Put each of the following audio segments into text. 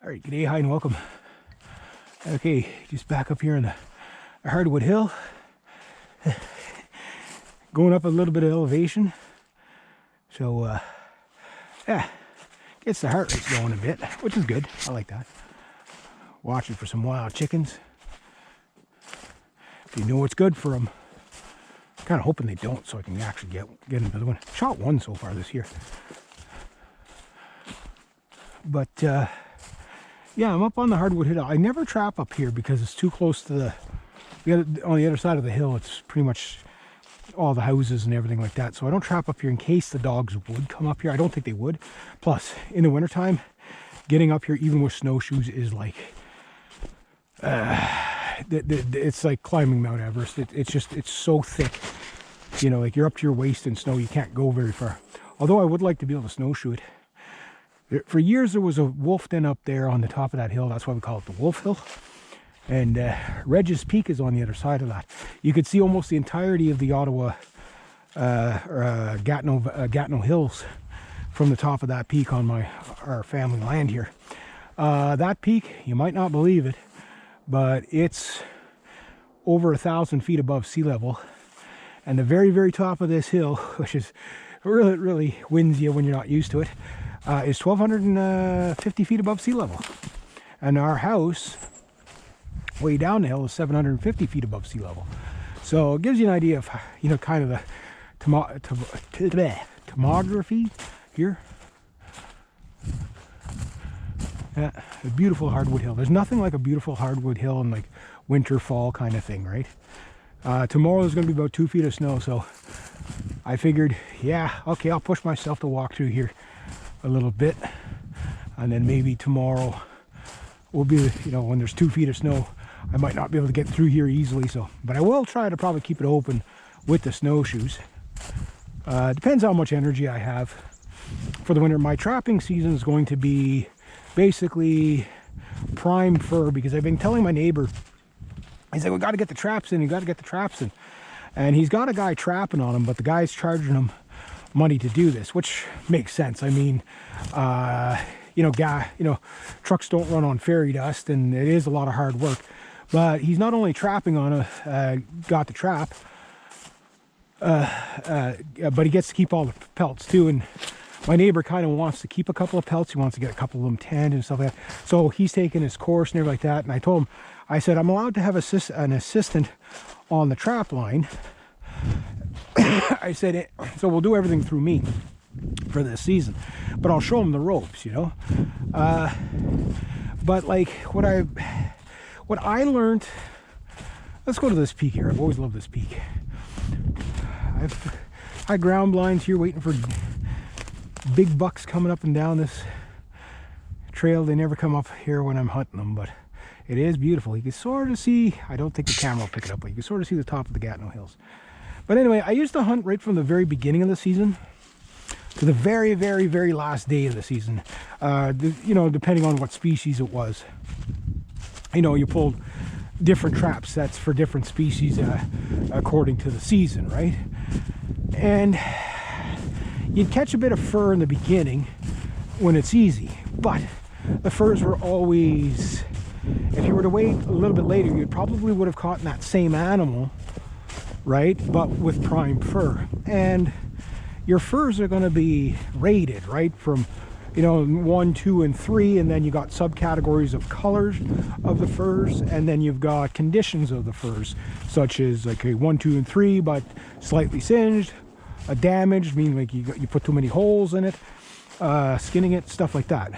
All right, g'day, hi, and welcome. Okay, just back up here on the hardwood hill. Going up a little bit of elevation. So, yeah, gets the heart rate going a bit, which is good. I like that. Watching for some wild chickens. If you know what's good for them. Kind of hoping they don't, so I can actually get another one. Shot one so far this year. But, yeah, I'm up on the hardwood hill. I never trap up here because it's too close to on the other side of the hill. It's pretty much all the houses and everything like that. So I don't trap up here in case the dogs would come up here. I don't think they would. Plus, in the wintertime, getting up here even with snowshoes is like, it's like climbing Mount Everest. It's so thick. You know, like you're up to your waist in snow. You can't go very far. Although I would like to be able to snowshoe it. For years, there was a wolf den up there on the top of that hill. That's why we call it the Wolf Hill. And Regis Peak is on the other side of that. You could see almost the entirety of the Ottawa Gatineau Hills from the top of that peak on our family land here. That peak, you might not believe it, but it's over 1,000 feet above sea level. And the very, very top of this hill, which is really, really wins you when you're not used to it, is 1,250 feet above sea level. And our house, way down the hill, is 750 feet above sea level. So it gives you an idea of, you know, kind of the tomography here. Yeah, a beautiful hardwood hill. There's nothing like a beautiful hardwood hill in like winter, fall kind of thing, right? Tomorrow there's going to be about 2 feet of snow, so I figured, yeah, okay, I'll push myself to walk through here a little bit, and then maybe tomorrow will be, you know, when there's 2 feet of snow, I might not be able to get through here easily. So, but I will try to probably keep it open with the snowshoes. Depends how much energy I have for the winter. My trapping season is going to be basically prime fur, because I've been telling my neighbor, he said, we got to get the traps in, you got to get the traps in. And he's got a guy trapping on him, but the guy's charging him money to do this, which makes sense. I mean, you know, trucks don't run on fairy dust, and it is a lot of hard work. But he's not only trapping on got the trap, but he gets to keep all the pelts too. And my neighbor kind of wants to keep a couple of pelts. He wants to get a couple of them tanned and stuff like that. So he's taking his course and everything like that. And I told him, I said, I'm allowed to have an assistant on the trap line. I said, so we'll do everything through me for this season, but I'll show him the ropes, you know. But like what I learned, let's go to this peak here. I've always loved this peak. I've had ground blinds here waiting for big bucks coming up and down this trail. They never come up here when I'm hunting them, but it is beautiful. You can sort of see, I don't think the camera will pick it up, but you can sort of see the top of the Gatineau Hills. But anyway, I used to hunt right from the very beginning of the season to the very, very, very last day of the season. You know, depending on what species it was. You know, you pulled different trap sets for different species according to the season, right? And you'd catch a bit of fur in the beginning when it's easy, but the furs were always, if you were to wait a little bit later, you probably would have caught that same animal, right, but with prime fur. And your furs are going to be rated, right, from, you know, 1, 2, and 3, and then you got subcategories of colors of the furs, and then you've got conditions of the furs, such as like a 1, 2, and 3, but slightly singed, a damaged, meaning like you put too many holes in it, skinning it, stuff like that,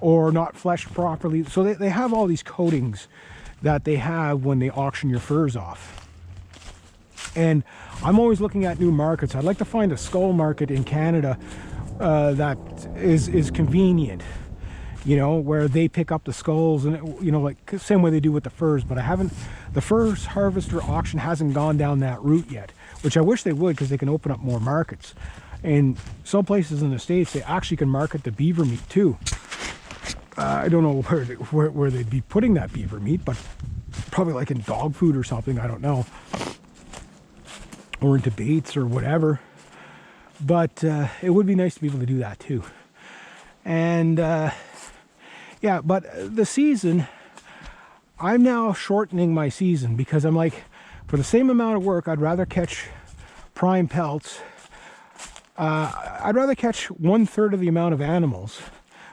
or not fleshed properly. So they have all these coatings that they have when they auction your furs off. And I'm always looking at new markets. I'd like to find a skull market in Canada that is convenient, you know, where they pick up the skulls and, you know, like same way they do with the furs. But the furs harvester auction hasn't gone down that route yet, which I wish they would, because they can open up more markets. And some places in the States, they actually can market the beaver meat too. I don't know where they'd be putting that beaver meat, but probably like in dog food or something, I don't know. Or into baits or whatever. But it would be nice to be able to do that too. And Yeah, but the season, I'm now shortening my season because I'm like, for the same amount of work, I'd rather catch prime pelts. I'd rather catch 1/3 of the amount of animals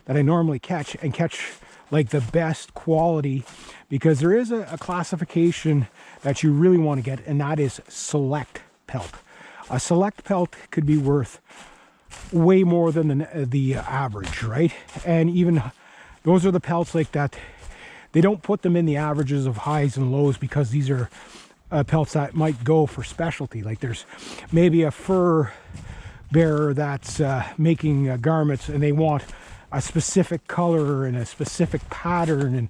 that I normally catch and catch like the best quality, because there is a classification that you really want to get, and that is select pelt. A select pelt could be worth way more than the average, right? And even those are the pelts like that. They don't put them in the averages of highs and lows because these are pelts that might go for specialty. Like there's maybe a fur bearer that's making garments, and they want a specific color and a specific pattern and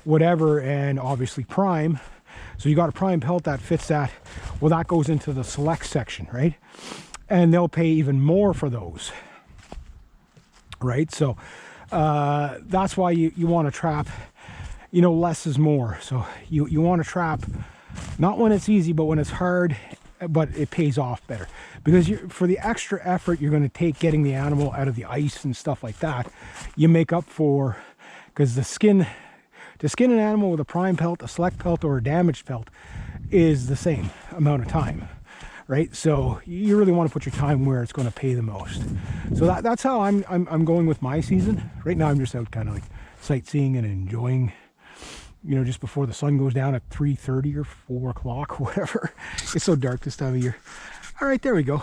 whatever, and obviously prime. So you got a prime pelt that fits that. Well, that goes into the select section, right? And they'll pay even more for those, right? So that's why you want to trap, you know, less is more. So you want to trap not when it's easy, but when it's hard, but it pays off better, because for the extra effort you're going to take getting the animal out of the ice and stuff like that, you make up for, because to skin an animal with a prime pelt, a select pelt, or a damaged pelt is the same amount of time, right? So you really want to put your time where it's going to pay the most. So that's how I'm going with my season right now. I'm just out kind of like sightseeing and enjoying, you know, just before the sun goes down at 3:30 or 4 o'clock, whatever. It's so dark this time of year. All right, there we go.